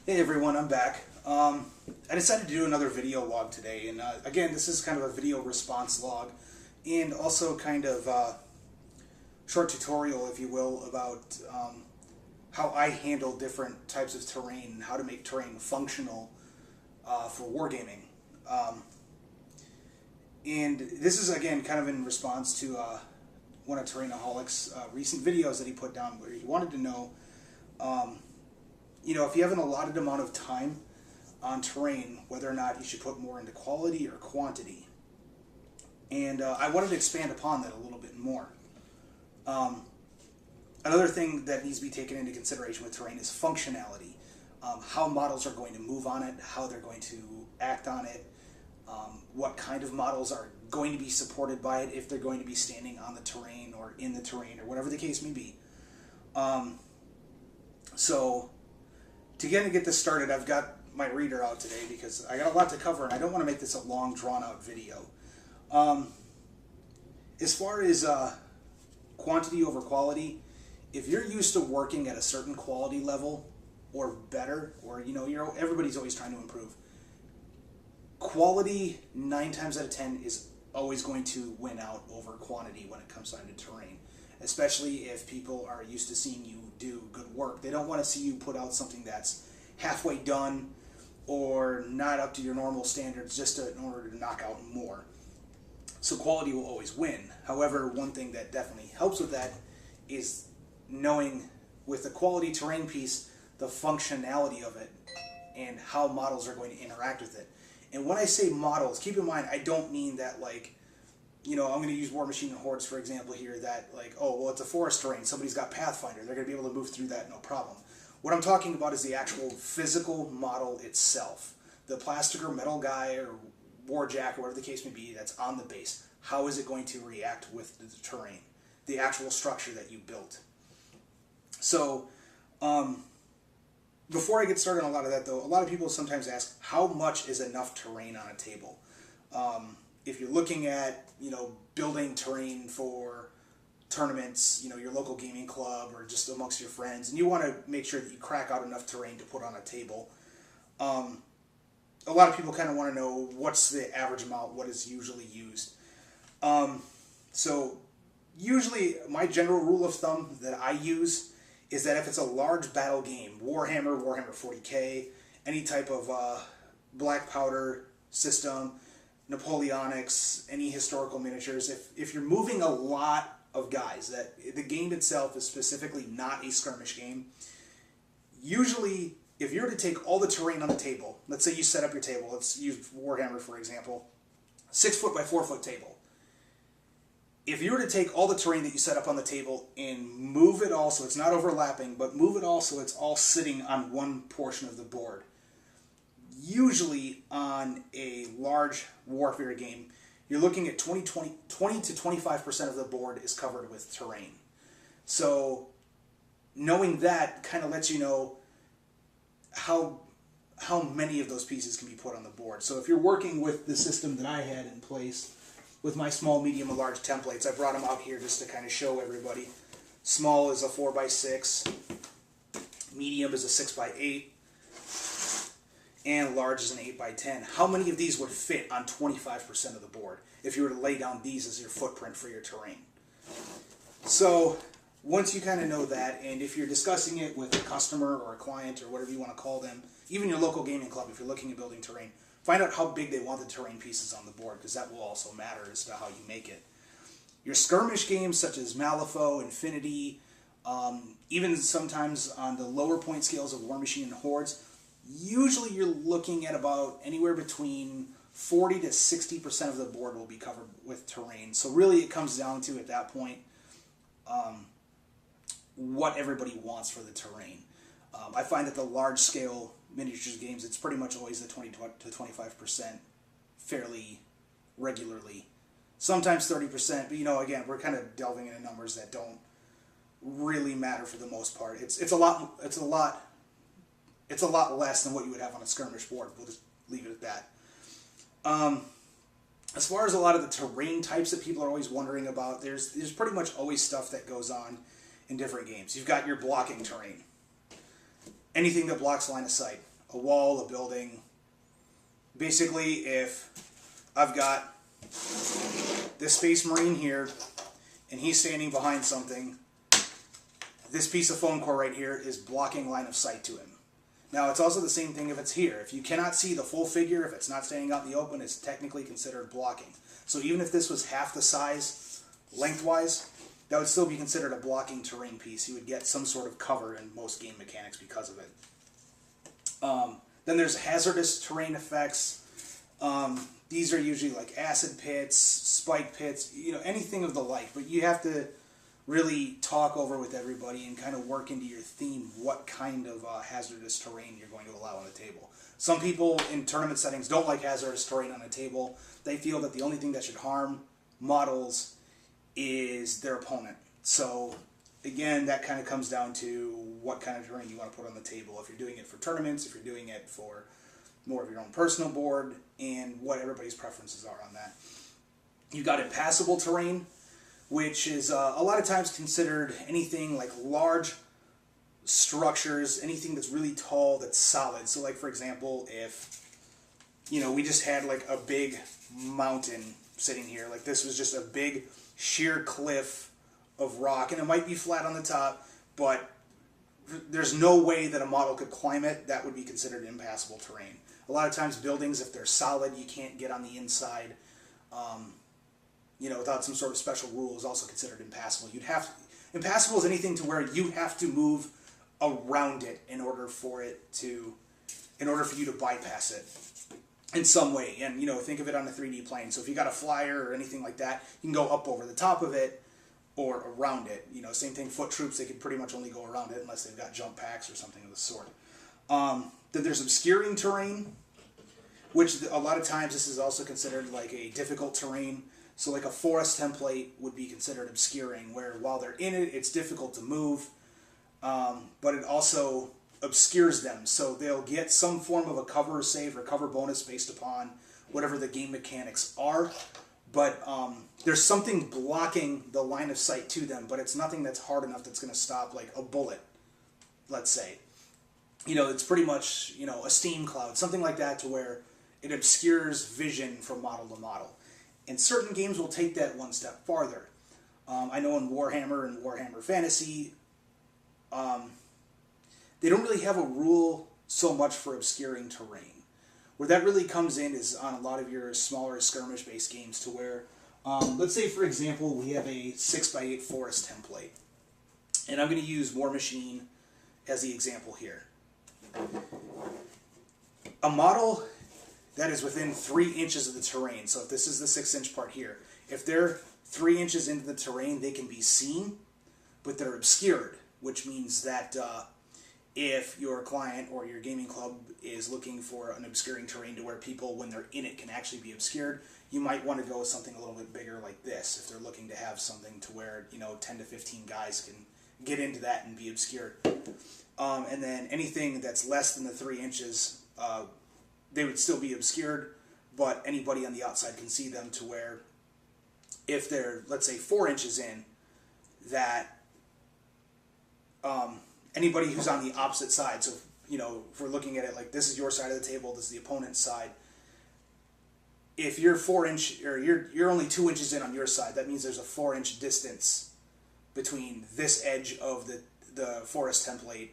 Hey everyone, I'm back. I decided to do another video log today, and again, this is kind of a video response log, and also kind of short tutorial, if you will, about how I handle different types of terrain and how to make terrain functional for wargaming. And this is again kind of in response to one of Terrainaholic's recent videos that he put down, where he wanted to know. If you have an allotted amount of time on terrain, whether or not you should put more into quality or quantity. And I wanted to expand upon that a little bit more. Another thing that needs to be taken into consideration with terrain is functionality. How models are going to move on it, how they're going to act on it, what kind of models are going to be supported by it, if they're going to be standing on the terrain or in the terrain or whatever the case may be. So to get this started, I've got my reader out today because I got a lot to cover and I don't want to make this a long drawn-out video. As far as quantity over quality, if you're used to working at a certain quality level or better, or everybody's always trying to improve, quality 9 times out of 10 is always going to win out over quantity when it comes down to terrain. Especially if people are used to seeing you do good work. They don't want to see you put out something that's halfway done or not up to your normal standards just in order to knock out more. So quality will always win. However, one thing that definitely helps with that is knowing with the quality terrain piece, the functionality of it and how models are going to interact with it. And when I say models, keep in mind, I don't mean that I'm going to use War Machine and Hordes, for example, here, that it's a forest terrain, somebody's got Pathfinder, they're going to be able to move through that no problem. What I'm talking about is the actual physical model itself. The plastic or metal guy or warjack or whatever the case may be that's on the base. How is it going to react with the terrain? The actual structure that you built. So, before I get started on a lot of that though, a lot of people sometimes ask, how much is enough terrain on a table? If you're looking at, building terrain for tournaments, your local gaming club or just amongst your friends, and you want to make sure that you crack out enough terrain to put on a table, a lot of people kind of want to know what's the average amount, what is usually used. So usually my general rule of thumb that I use is that if it's a large battle game, Warhammer, Warhammer 40K, any type of black powder system, Napoleonics, any historical miniatures, if you're moving a lot of guys, that the game itself is specifically not a skirmish game, usually if you're to take all the terrain on the table, let's say you set up your table, let's use Warhammer for example, 6 foot by 4 foot table. If you were to take all the terrain that you set up on the table and move it all so it's not overlapping, but move it all so it's all sitting on one portion of the board, usually on a large warfare game, you're looking at 20 to 25% of the board is covered with terrain. So knowing that kind of lets you know how many of those pieces can be put on the board. So if you're working with the system that I had in place with my small, medium, and large templates, I brought them out here just to kind of show everybody. Small is a 4 by 6, medium is a 6 by 8, and large is an 8 by 10. How many of these would fit on 25% of the board if you were to lay down these as your footprint for your terrain? So once you kind of know that, and if you're discussing it with a customer or a client or whatever you want to call them, even your local gaming club, if you're looking at building terrain, find out how big they want the terrain pieces on the board, because that will also matter as to how you make it. Your skirmish games such as Malifaux, Infinity, even sometimes on the lower point scales of War Machine and Hordes, usually you're looking at about anywhere between 40 to 60% of the board will be covered with terrain. So really it comes down to, at that point, what everybody wants for the terrain. I find that the large scale miniatures games, it's pretty much always the 20 to 25% fairly regularly. Sometimes 30%, but again, we're kind of delving into numbers that don't really matter for the most part. It's a lot less than what you would have on a skirmish board. We'll just leave it at that. As far as a lot of the terrain types that people are always wondering about, there's pretty much always stuff that goes on in different games. You've got your blocking terrain. Anything that blocks line of sight. a wall, a building. Basically, if I've got this Space Marine here, and he's standing behind something, this piece of foam core right here is blocking line of sight to him. Now, it's also the same thing if it's here. If you cannot see the full figure, if it's not standing out in the open, it's technically considered blocking. So even if this was half the size, lengthwise, that would still be considered a blocking terrain piece. You would get some sort of cover in most game mechanics because of it. Then there's hazardous terrain effects. These are usually like acid pits, spike pits, anything of the like. But you have to really talk over with everybody and kind of work into your theme what kind of hazardous terrain you're going to allow on the table. Some people in tournament settings don't like hazardous terrain on a table. They feel that the only thing that should harm models is their opponent. So again, that kind of comes down to what kind of terrain you want to put on the table. If you're doing it for tournaments, if you're doing it for more of your own personal board, and what everybody's preferences are on that. You've got impassable terrain, which is a lot of times considered anything like large structures, anything that's really tall, that's solid. So like, for example, if, we just had like a big mountain sitting here, like this was just a big sheer cliff of rock, and it might be flat on the top, but there's no way that a model could climb it. That would be considered impassable terrain. A lot of times buildings, if they're solid, you can't get on the inside, without some sort of special rule, is also considered impassable. Impassable is anything to where you have to move around it in order for you to bypass it in some way. And, think of it on a 3D plane. So if you got a flyer or anything like that, you can go up over the top of it or around it. Same thing, foot troops, they could pretty much only go around it unless they've got jump packs or something of the sort. Then there's obscuring terrain, which a lot of times this is also considered like a difficult terrain. So like a forest template would be considered obscuring, where while they're in it, it's difficult to move, but it also obscures them. So they'll get some form of a cover save or cover bonus based upon whatever the game mechanics are. But there's something blocking the line of sight to them, but it's nothing that's hard enough that's going to stop like a bullet, let's say. It's pretty much, a steam cloud, something like that, to where it obscures vision from model to model. And certain games will take that one step farther. I know in Warhammer and Warhammer Fantasy, they don't really have a rule so much for obscuring terrain. Where that really comes in is on a lot of your smaller skirmish-based games, to where, let's say, for example, we have a 6x8 forest template. And I'm going to use War Machine as the example here. A model that is within 3 inches of the terrain, so if this is the 6-inch part here, if they're 3 inches into the terrain, they can be seen, but they're obscured, which means that if your client or your gaming club is looking for an obscuring terrain to where people, when they're in it, can actually be obscured, you might want to go with something a little bit bigger like this, if they're looking to have something to where, 10 to 15 guys can get into that and be obscured. And then anything that's less than the 3 inches, they would still be obscured, but anybody on the outside can see them, to where if they're, let's say, 4 inches in, that anybody who's on the opposite side, so, if we're looking at it like this is your side of the table, this is the opponent's side, if you're 4 inch, or you're only 2 inches in on your side, that means there's a 4-inch distance between this edge of the forest template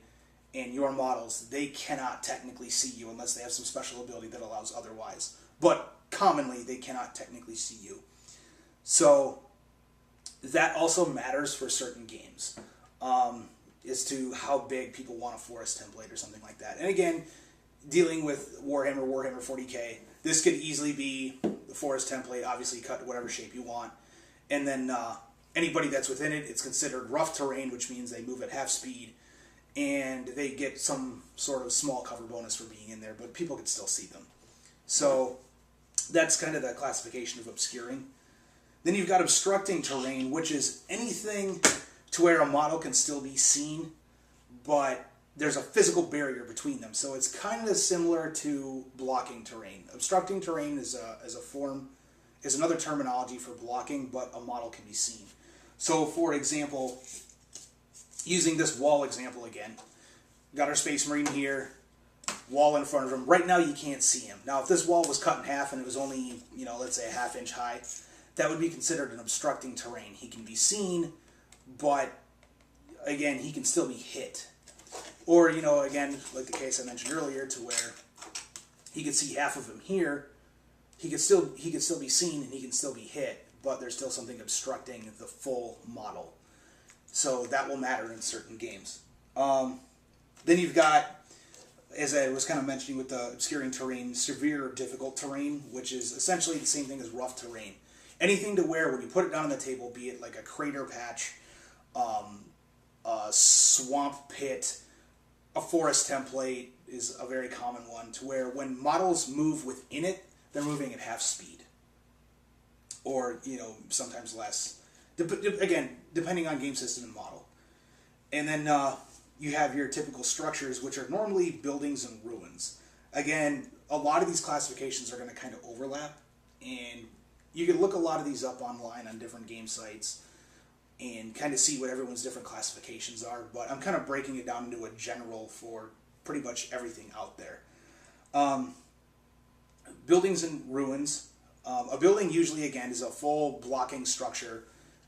and your models. They cannot technically see you unless they have some special ability that allows otherwise. But commonly, they cannot technically see you. So that also matters for certain games, as to how big people want a forest template or something like that. And again, dealing with Warhammer 40K, this could easily be the forest template. Obviously, cut to whatever shape you want. And then anybody that's within it, it's considered rough terrain, which means they move at half speed, and they get some sort of small cover bonus for being in there, but people can still see them. So that's kind of the classification of obscuring. Then you've got obstructing terrain, which is anything to where a model can still be seen, but there's a physical barrier between them. So it's kind of similar to blocking terrain. Obstructing terrain is another terminology for blocking, but a model can be seen. So, for example, using this wall example again, got our Space Marine here. wall in front of him. Right now you can't see him. Now if this wall was cut in half and it was only, you know, let's say a half-inch high, that would be considered an obstructing terrain. He can be seen, but again, he can still be hit. Or, you know, again, like the case I mentioned earlier, to where he could see half of him here, he could still be seen and he can still be hit, but there's still something obstructing the full model. So that will matter in certain games. Then you've got, as I was kind of mentioning with the obscuring terrain, severe or difficult terrain, which is essentially the same thing as rough terrain. Anything to where when you put it down on the table, be it like a crater patch, a swamp pit, a forest template is a very common one, to where when models move within it, they're moving at half speed. Or, you know, sometimes less. Again, depending on game system and model. And then you have your typical structures, which are normally buildings and ruins. Again, a lot of these classifications are going to kind of overlap, and you can look a lot of these up online on different game sites and kind of see what everyone's different classifications are, but I'm kind of breaking it down into a general for pretty much everything out there. Buildings and ruins. A building usually, again, is a full blocking structure.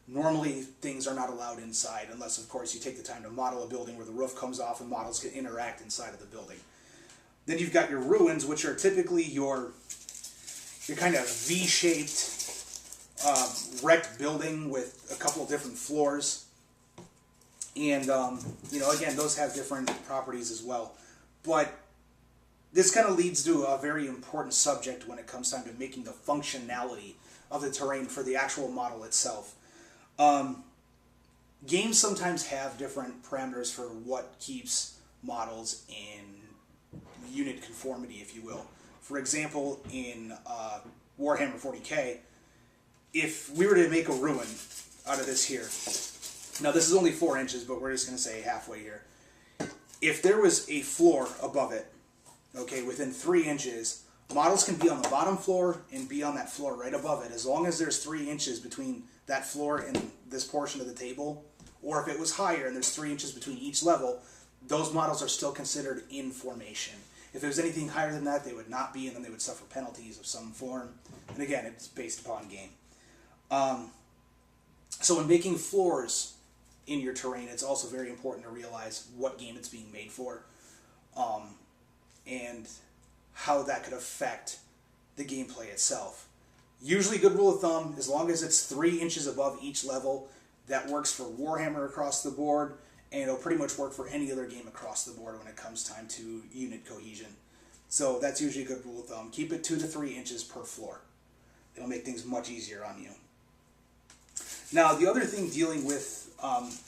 Normally, things are not allowed inside unless, of course, you take the time to model a building where the roof comes off and models can interact inside of the building. Then you've got your ruins, which are typically your kind of V-shaped wrecked building with a couple of different floors. And, you know, again, those have different properties as well. But this kind of leads to a very important subject when it comes time to making the functionality of the terrain for the actual model itself. Games sometimes have different parameters for what keeps models in unit conformity, if you will. For example, in Warhammer 40K, if we were to make a ruin out of this here, now this is only 4 inches, but we're just going to say halfway here. If there was a floor above it, okay, within 3 inches, models can be on the bottom floor and be on that floor right above it, as long as there's 3 inches between that floor and this portion of the table. Or if it was higher and there's 3 inches between each level, those models are still considered in formation. If there was anything higher than that, they would not be, and then they would suffer penalties of some form. And again, it's based upon game. So when making floors in your terrain, it's also very important to realize what game it's being made for, and how that could affect the gameplay itself. Usually, good rule of thumb, as long as it's 3 inches above each level, that works for Warhammer across the board, and it'll pretty much work for any other game across the board when it comes time to unit cohesion. So that's usually a good rule of thumb. Keep it 2 to 3 inches per floor. It'll make things much easier on you. Now, the other thing dealing with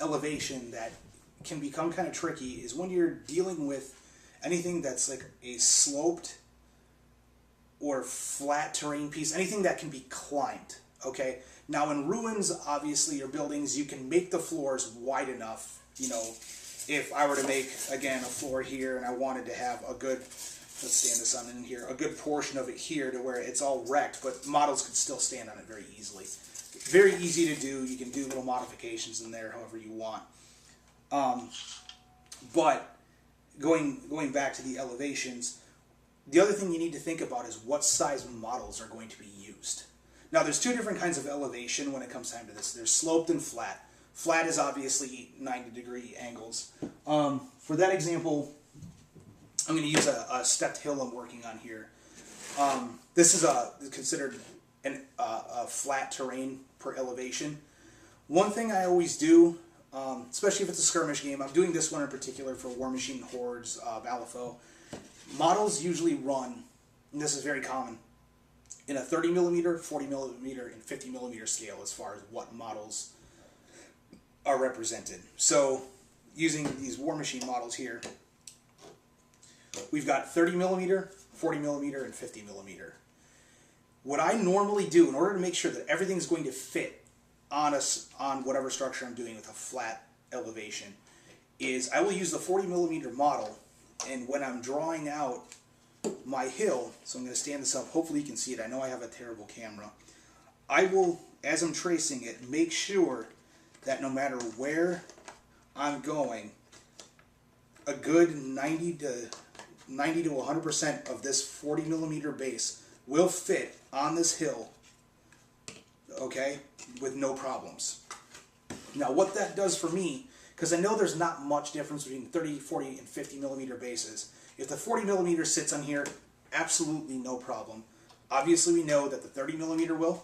elevation that can become kind of tricky is when you're dealing with anything that's like a sloped or flat terrain piece, anything that can be climbed, okay? Now, in ruins, obviously, or buildings, you can make the floors wide enough. You know, if I were to make, again, a floor here and I wanted to have a good, let's stand this on in here, a good portion of it here to where it's all wrecked, but models could still stand on it very easily. Very easy to do. You can do little modifications in there however you want. But going back to the elevations, the other thing you need to think about is what size models are going to be used. Now, there's 2 different kinds of elevation when it comes time to this. There's sloped and flat. Flat is obviously 90-degree angles. For that example, I'm going to use a stepped hill I'm working on here. This is considered a flat terrain per elevation. One thing I always do, especially if it's a skirmish game, I'm doing this one in particular for War Machine Hordes, Balafo. Models usually run, and this is very common, in a 30mm, 40mm, and 50mm scale as far as what models are represented. So, using these War Machine models here, we've got 30mm, 40mm, and 50mm. What I normally do in order to make sure that everything's going to fit on whatever structure I'm doing with a flat elevation is I will use the 40mm model, and when I'm drawing out my hill, so I'm going to stand this up, hopefully you can see it, I know I have a terrible camera, I will, as I'm tracing it, make sure that no matter where I'm going, a good 90 to 90 to 100% of this 40 millimeter base will fit on this hill, okay, with no problems. Now what that does for me, because I know there's not much difference between 30, 40, and 50 millimeter bases. If the 40 millimeter sits on here, absolutely no problem. Obviously we know that the 30 millimeter will.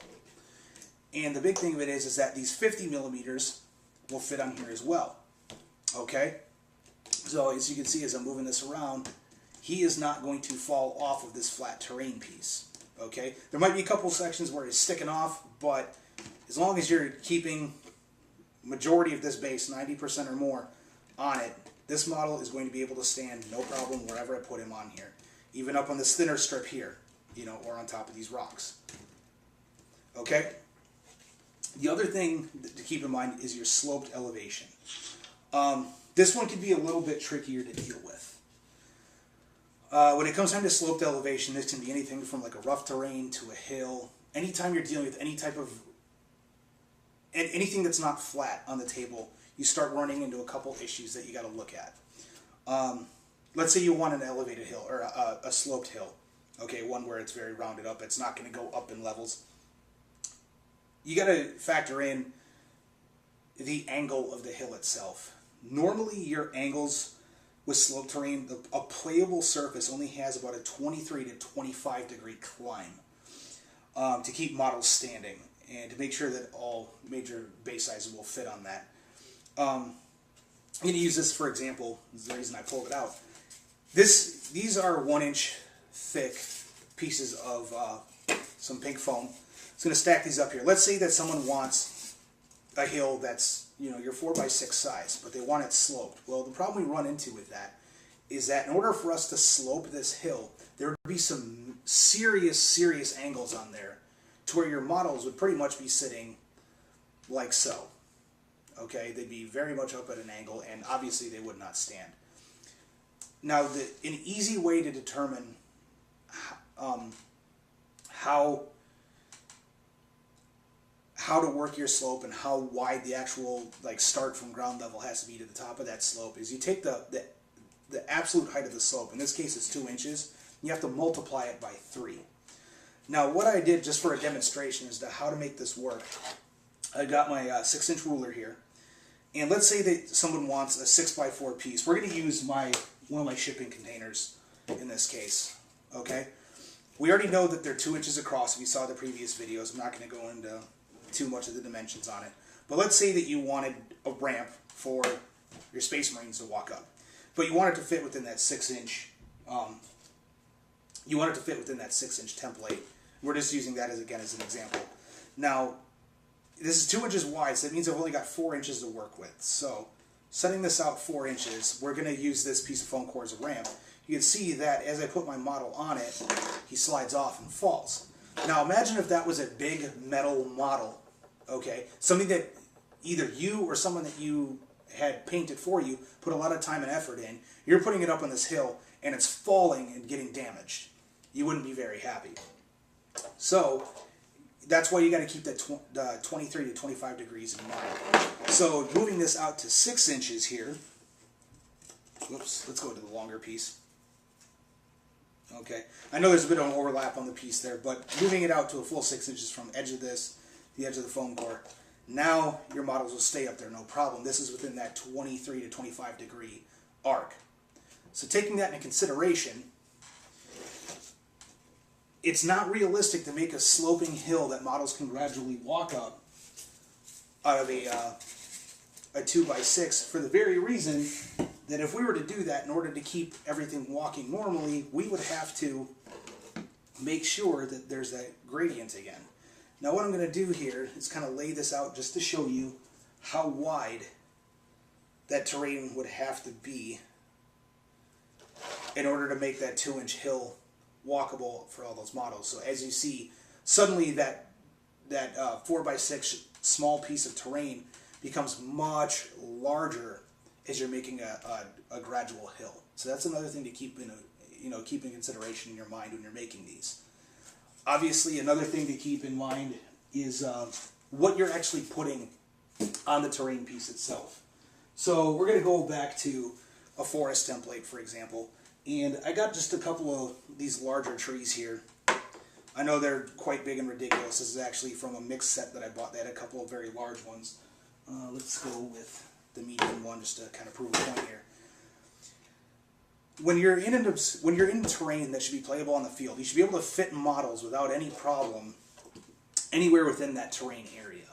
And the big thing of it is that these 50 millimeters will fit on here as well. Okay? So as you can see as I'm moving this around, he is not going to fall off of this flat terrain piece. Okay? There might be a couple sections where he's sticking off, but as long as you're keeping majority of this base, 90% or more, on it, this model is going to be able to stand no problem wherever I put him on here. Even up on this thinner strip here, you know, or on top of these rocks. Okay? The other thing to keep in mind is your sloped elevation. This one can be a little bit trickier to deal with. When it comes time to sloped elevation, this can be anything from like a rough terrain to a hill. Anytime you're dealing with any type of anything that's not flat on the table, you start running into a couple issues that you got to look at. Let's say you want an elevated hill or a sloped hill. Okay, one where it's very rounded up. It's not going to go up in levels. You got to factor in the angle of the hill itself. Normally, your angles with sloped terrain, a playable surface only has about a 23 to 25 degree climb to keep models standing and to make sure that all major base sizes will fit on that. I'm going to use this for example. This is the reason I pulled it out. These are 1 inch thick pieces of some pink foam. I'm going to stack these up here. Let's say that someone wants a hill that's, you know, your 4x6 size, but they want it sloped. Well, the problem we run into with that is that in order for us to slope this hill, there would be some serious angles on there to where your models would pretty much be sitting like so. Okay, they'd be very much up at an angle, and obviously they would not stand. Now, an easy way to determine how to work your slope and how wide the actual start from ground level has to be to the top of that slope is you take the absolute height of the slope. In this case, it's 2 inches. You have to multiply it by 3. Now, what I did just for a demonstration is how to make this work. I got my 6-inch ruler here, and let's say that someone wants a 6x4 piece. We're going to use one of my shipping containers in this case. Okay, we already know that they're 2 inches across. If you saw the previous videos, I'm not going to go into too much of the dimensions on it. But let's say that you wanted a ramp for your Space Marines to walk up, but you want it to fit within that 6-inch. You want it to fit within that 6-inch template. We're just using that as an example. Now, this is 2 inches wide, so that means I've only got 4 inches to work with. So, setting this out 4 inches, we're going to use this piece of foam core as a ramp. You can see that as I put my model on it, he slides off and falls. Now, imagine if that was a big metal model, okay? Something that either you or someone that you had painted for you put a lot of time and effort in. You're putting it up on this hill, and it's falling and getting damaged. You wouldn't be very happy. So, that's why you got to keep that 23 to 25 degrees in mind. So, moving this out to 6 inches here. Whoops, let's go to the longer piece. Okay, I know there's a bit of an overlap on the piece there, but moving it out to a full 6 inches from edge of this, the edge of the foam core, now your models will stay up there, no problem. This is within that 23 to 25 degree arc. So taking that into consideration, it's not realistic to make a sloping hill that models can gradually walk up out of a 2x6 for the very reason that if we were to do that in order to keep everything walking normally, we would have to make sure that there's that gradient again. Now what I'm going to do here is kind of lay this out just to show you how wide that terrain would have to be in order to make that 2-inch hill walkable for all those models. So as you see, suddenly that 4x6 small piece of terrain becomes much larger as you're making a gradual hill. So that's another thing to keep in consideration in your mind when you're making these. Obviously, another thing to keep in mind is what you're actually putting on the terrain piece itself. So we're going to go back to a forest template, for example. And I got just a couple of these larger trees here. I know they're quite big and ridiculous. This is actually from a mixed set that I bought. They had a couple of very large ones. Let's go with the medium one just to kind of prove a point here. When you're in terrain that should be playable on the field, you should be able to fit models without any problem anywhere within that terrain area.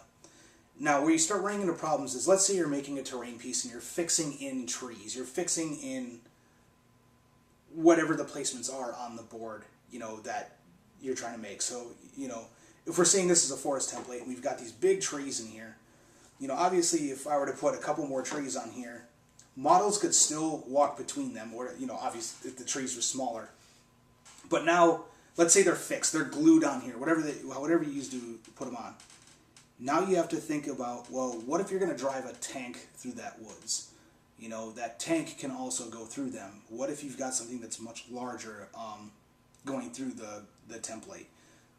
Now, where you start running into problems is, let's say you're making a terrain piece and you're fixing in trees. You're fixing in whatever the placements are on the board, that you're trying to make. So, if we're saying this is a forest template and we've got these big trees in here, obviously if I were to put a couple more trees on here, models could still walk between them, or, obviously if the trees were smaller. But now, let's say they're fixed, they're glued on here, whatever you use to put them on. Now you have to think about, well, what if you're going to drive a tank through that woods? That tank can also go through them. What if you've got something that's much larger going through the template?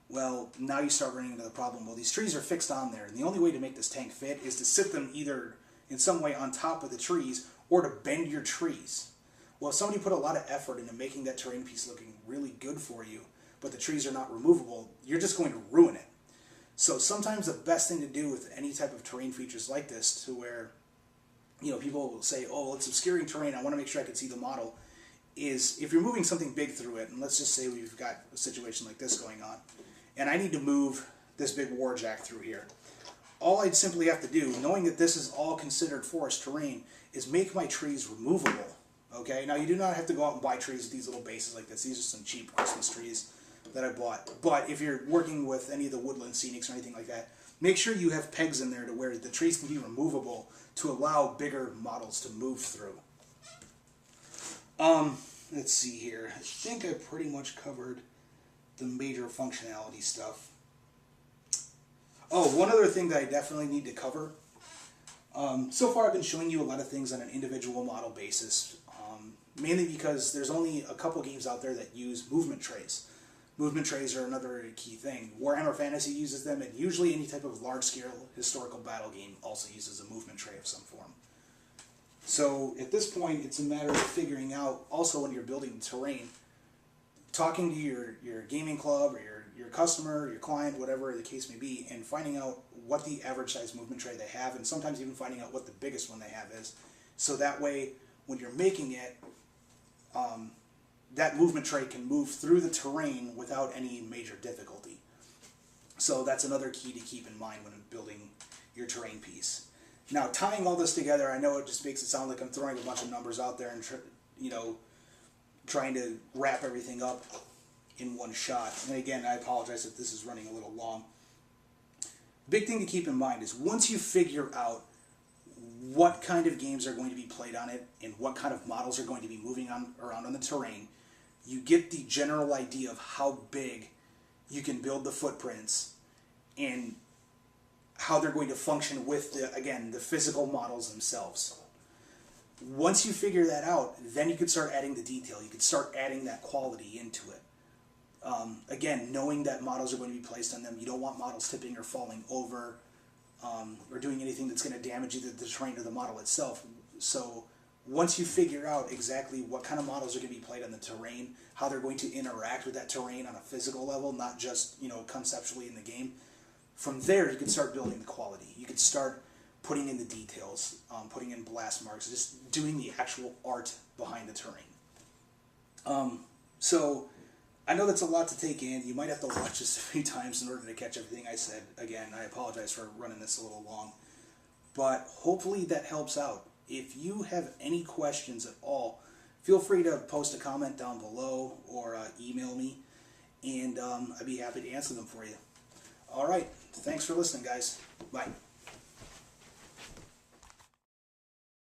Well, now you start running into the problem, well, these trees are fixed on there, and the only way to make this tank fit is to sit them either in some way on top of the trees or to bend your trees. Well, if somebody put a lot of effort into making that terrain piece looking really good for you, but the trees are not removable, you're just going to ruin it. So sometimes the best thing to do with any type of terrain features like this, to where people will say, oh, well, it's obscuring terrain, I want to make sure I can see the model, is if you're moving something big through it, and let's just say we've got a situation like this going on, and I need to move this big warjack through here. All I'd simply have to do, knowing that this is all considered forest terrain, is make my trees removable. Okay, now you do not have to go out and buy trees with these little bases like this. These are some cheap Christmas trees that I bought. But if you're working with any of the woodland scenics or anything like that, make sure you have pegs in there to where the trees can be removable to allow bigger models to move through. Let's see here. I think I pretty much covered the major functionality stuff. Oh, one other thing that I definitely need to cover. So far I've been showing you a lot of things on an individual model basis, mainly because there's only a couple games out there that use movement trays. Movement trays are another key thing. Warhammer Fantasy uses them, and usually any type of large-scale historical battle game also uses a movement tray of some form. So at this point, it's a matter of figuring out, also when you're building terrain, talking to your gaming club or your customer, your client, whatever the case may be, and finding out what the average size movement tray they have, and sometimes even finding out what the biggest one they have is. So that way, when you're making it, that movement tray can move through the terrain without any major difficulty. So that's another key to keep in mind when building your terrain piece. Now, tying all this together, I know it just makes it sound like I'm throwing a bunch of numbers out there and trying to wrap everything up in one shot. And again, I apologize if this is running a little long. Big thing to keep in mind is once you figure out what kind of games are going to be played on it and what kind of models are going to be moving around on the terrain, you get the general idea of how big you can build the footprints and how they're going to function with, the physical models themselves. Once you figure that out, then you could start adding the detail. You could start adding that quality into it. Again, knowing that models are going to be placed on them, you don't want models tipping or falling over or doing anything that's going to damage either the terrain or the model itself. So once you figure out exactly what kind of models are going to be played on the terrain, how they're going to interact with that terrain on a physical level, not just conceptually in the game, from there you can start building the quality. You can start putting in the details, putting in blast marks, just doing the actual art behind the terrain. So I know that's a lot to take in. You might have to watch this a few times in order to catch everything I said. Again, I apologize for running this a little long, but hopefully that helps out. If you have any questions at all, feel free to post a comment down below or email me, and I'd be happy to answer them for you. All right, thanks for listening, guys. Bye.